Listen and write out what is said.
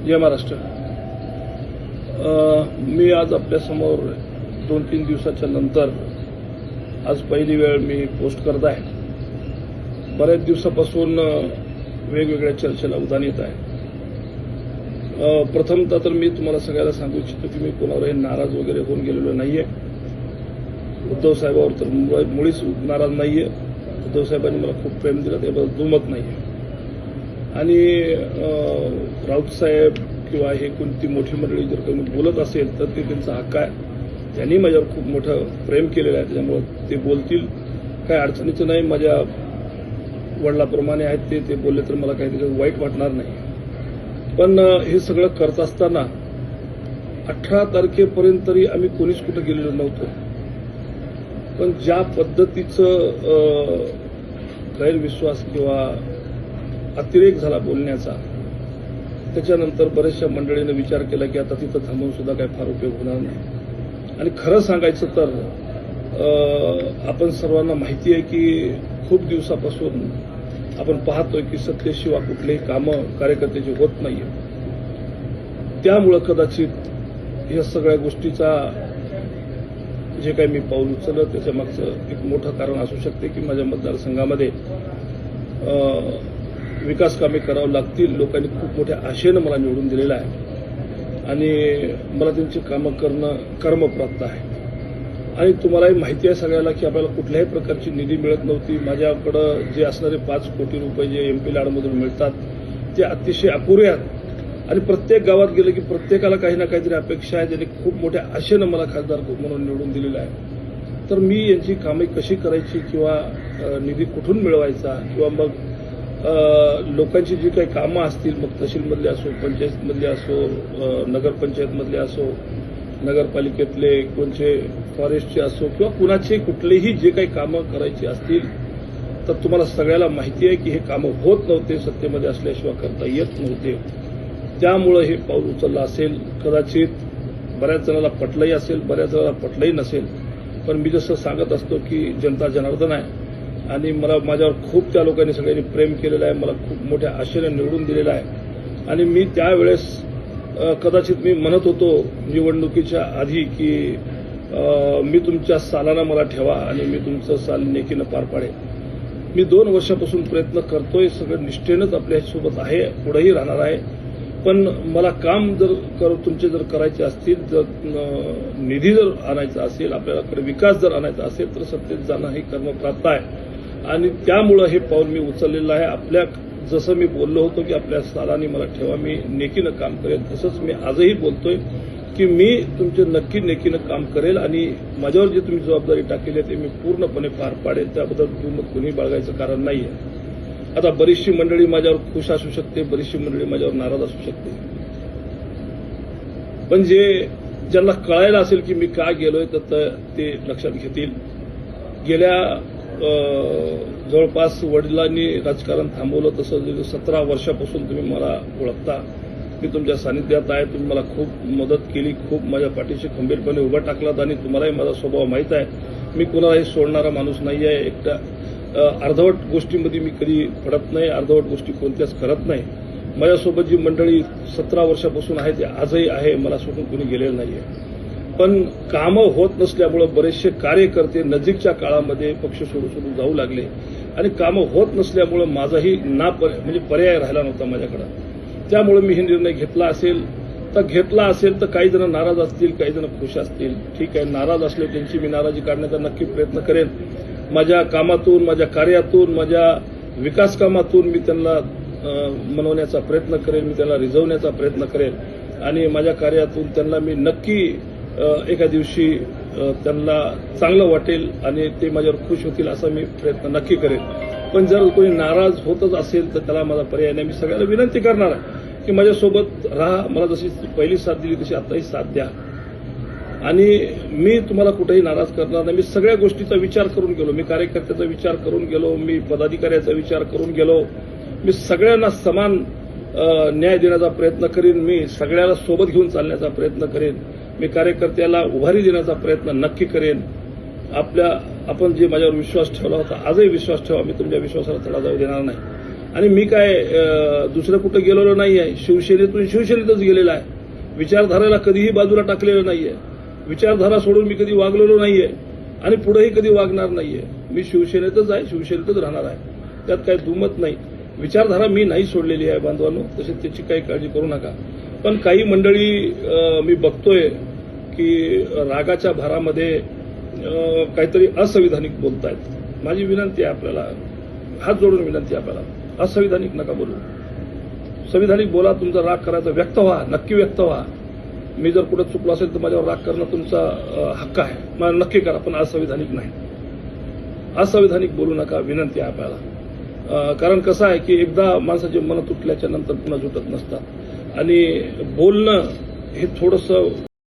जय महाराष्ट्र. मी आज आपल्यासमोर 2-3 दिवसाच्या नंतर आज पहिली वेळ मी पोस्ट करत आहे. बऱ्याच दिवसापासून वेगवेगळ्या चर्चेला उधाण येत आहे. प्रथमतः तर मी तुम्हाला सगळ्याला सांगू इच्छितो की मी कोणावरही नाराज वगैरे होऊन गेलेलो नाहीये. उद्धव साहेबांवर तर मुळीच नाराज नाहीये. उद्धव साहेबांनी मला खूप प्रेम दिलं, त्याबद्दल दुमत नाहीये. आणि राऊत साहेब किंवा हे कोणती मोठी मंडळी जर कोणी बोलत असेल तर ते त्यांचा हक्क आहे. त्यांनी माझ्यावर खूप मोठं प्रेम केलेलं आहे, त्याच्यामुळे ते बोलतील. काही अडचणीचं नाही. माझ्या वडिलाप्रमाणे आहेत ते बोलले तर मला काही त्याच्यात वाईट वाटणार नाही. पण हे सगळं करत असताना 18 तारखेपर्यंत तरी आम्ही कोणीच कुठं गेलेलो नव्हतो. पण ज्या पद्धतीचं गैरविश्वास किंवा अतिरेक झाला बोलण्याचा, त्याच्यानंतर बऱ्याचशा मंडळीनं विचार केला की आता तिथं थांबून सुद्धा काही फार उपयोग होणार नाही. आणि खरं सांगायचं तर आपण सर्वांना माहिती आहे की खूप दिवसापासून आपण पाहतोय की सत्तेशिवाय कुठलेही कामं कार्यकर्त्याची होत नाहीये. त्यामुळं कदाचित या सगळ्या गोष्टीचा जे काही मी पाऊल उचललं त्याच्या मागचं एक मोठं कारण असू शकते की माझ्या मतदारसंघामध्ये विकास कामे करावं लागतील. लोकांनी खूप मोठ्या आशेनं मला निवडून दिलेलं आहे आणि मला त्यांची कामं करणं कर्मप्राप्त आहे. आणि तुम्हालाही माहिती आहे सगळ्याला की आपल्याला कुठल्याही प्रकारची निधी मिळत नव्हती. माझ्याकडं जे असणारे 5 कोटी रुपये जे MP लाडमधून मिळतात ते अतिशय अपुरे आहेत. आणि प्रत्येक गावात गेलं की प्रत्येकाला काही ना काहीतरी अपेक्षा आहे. त्यांनी खूप मोठ्या आशेनं मला खासदार म्हणून निवडून दिलेलं आहे. तर मी यांची कामे कशी करायची किंवा निधी कुठून मिळवायचा किंवा मग लोकांची जी काही कामं असतील, मग तहसीलमधले असो, पंचायतमधले असो, नगरपंचायतमधले असो, नगरपालिकेतले कोणचे फॉरेस्टचे असो किंवा कुणाचे कुठलेही जे काही कामं करायची असतील तर तुम्हाला सगळ्याला माहिती आहे की हे कामं होत नव्हते. सत्तेमध्ये असल्याशिवाय करता येत नव्हते. त्यामुळं हे पाऊल उचललं असेल. कदाचित बऱ्याच जणांना पटलंही असेल, बऱ्याच जणांना पटलंही नसेल. पण मी जसं सांगत असतो की जनता जनार्दन आहे आणि मला माझ्यावर खूप त्या लोकांनी सगळ्यांनी प्रेम केलेलं आहे. मला खूप मोठ्या आशेने निवडून दिलेलं आहे. आणि मी त्यावेळेस कदाचित मी म्हणत होतो निवडणुकीच्या आधी की मी तुमच्या सालानं मला ठेवा आणि मी तुमचं साल नेकीनं पार पाडेल. मी 2 वर्षापासून प्रयत्न करतोय. सगळं निष्ठेनंच आपल्यासोबत आहे, पुढेही राहणार आहे. पण मला काम तुमचे जर करायचे असतील, जर निधी जर आणायचा असेल, आपल्याकडे विकास जर आणायचा असेल तर सत्तेत जाणं हे कर्मप्राप्त आहे. आणि त्यामुळं हे पाऊल मी उचललेलं आहे. जसं मी बोललो होतो की आपल्या सालानी मला ठेवा, मी नेकीनं काम करेल, तसंच मी आजही बोलतोय की मी तुमचे नक्की नेकीनं काम करेल आणि माझ्यावर जी तुम्ही जबाबदारी टाकलेली आहे ते मी पूर्णपणे पार पाडेल. त्याबद्दल दुमत कोणी बाळगायचं कारण नाहीये. आता बरीचशी मंडळी माझ्यावर खुश असू शकते, बरीचशी मंडळी माझ्यावर नाराज असू शकते. पण ज्यांना कळायला असेल की मी का गेलोय तर ते लक्षात घेतील. गेल्या जवळपास वडिलांनी राजकारण थांबवलं तसं 17 वर्षापासून तुम्ही मला ओळखता. मी तुमच्या सानिध्यात आहे. तुम्ही मला खूप मदत केली, खूप माझ्या पाठीशी खंबीरपणे उभा टाकलात आणि तुम्हालाही माझा स्वभाव माहीत आहे. मी कुणालाही सोडणारा माणूस नाही आहे. एकटा अर्धवट गोष्टीमध्ये मी कधी पडत नाही, अर्धवट गोष्टी कोणत्याच करत नाही. माझ्यासोबत जी मंडळी 17 वर्षापासून आहे ते आजही आहे. मला सोडून कोणी गेलेलं नाहीये. पण कामं होत नसल्यामुळे बरेचसे कार्यकर्ते नजीकच्या काळामध्ये पक्ष सोडून जाऊ लागले आणि कामं होत नसल्यामुळे माझाही म्हणजे पर्याय राहिला नव्हता माझ्याकडे. त्यामुळे मी हे निर्णय घेतला असेल तर काही जण नाराज असतील, काही जण खुश असतील. ठीक आहे, नाराज असले त्यांची मी नाराजी काढण्याचा नक्की प्रयत्न करेन. माझ्या कामातून, माझ्या कार्यातून, माझ्या विकास कामातून मी त्यांना मनवण्याचा प्रयत्न करेन, मी त्यांना रिझवण्याचा प्रयत्न करेन आणि माझ्या कार्यातून त्यांना मी नक्की एका दिवशी त्यांना चांगलं वाटेल आणि ते माझ्यावर खुश होतील असा मी प्रयत्न नक्की करेन. पण जर कोणी नाराज होतच असेल तर त्याला माझा पर्याय नाही. मी सगळ्यांना विनंती करणार आहे की माझ्यासोबत राहा. मला जशी पहिली साथ दिली तशी आताही साथ द्या आणि मी तुम्हाला कुठेही नाराज करणार नाही. मी सगळ्या गोष्टीचा विचार करून गेलो. मी कार्यकर्त्याचा विचार करून गेलो, मी पदाधिकाऱ्याचा विचार करून गेलो. मी सगळ्यांना समान न्याय देण्याचा प्रयत्न करेन. मी सगळ्याला सोबत घेऊन चालण्याचा प्रयत्न करेन. मी कार्यकर्त्याला उभारी देण्याचा प्रयत्न नक्की करेन. आपण जे माझ्यावर विश्वास ठेवला होता, आजही विश्वास ठेवा. मी तुमच्या विश्वासाला तडा जाऊ देणार नाही. आणि मी काय दुसरं कुठं गेलेलो नाही आहे. शिवसेनेतून शिवसेनेतच गेलेला आहे. विचारधाराला कधीही बाजूला टाकलेलं नाहीये. विचारधारा सोडून मी कधी वागलेलो नाहीये आणि पुढेही कधी वागणार नाहीये. मी शिवसेनेतच आहे, शिवसेनेतच राहणार आहे. त्यात काही दुमत नाही. विचारधारा मी नाही सोडलेली आहे बांधवांनो, तसे त्याची काही काळजी करू नका. पण काही मंडळी मी बघतोय की रागाच्या भरामध्ये काहीतरी असंविधानिक बोलतायत. माझी विनंती आहे आपल्याला, हात जोडून विनंती आहे आपल्याला, असंविधानिक नका बोलू. संविधानिक बोला. तुमचा राग करायचा व्यक्त व्हा, नक्की व्यक्त व्हा. मी जर कुठं चुकलो असेल तर माझ्यावर राग करणं तुमचा हक्क आहे, मला नक्की करा, पण असंविधानिक नाही. असंविधानिक बोलू नका, विनंती आहे आपल्याला. कारण कसं आहे की एकदा माणसाचे मन तुटल्याच्या नंतर पुन्हा जुटत नसतात आणि बोलणं हे थोडंसं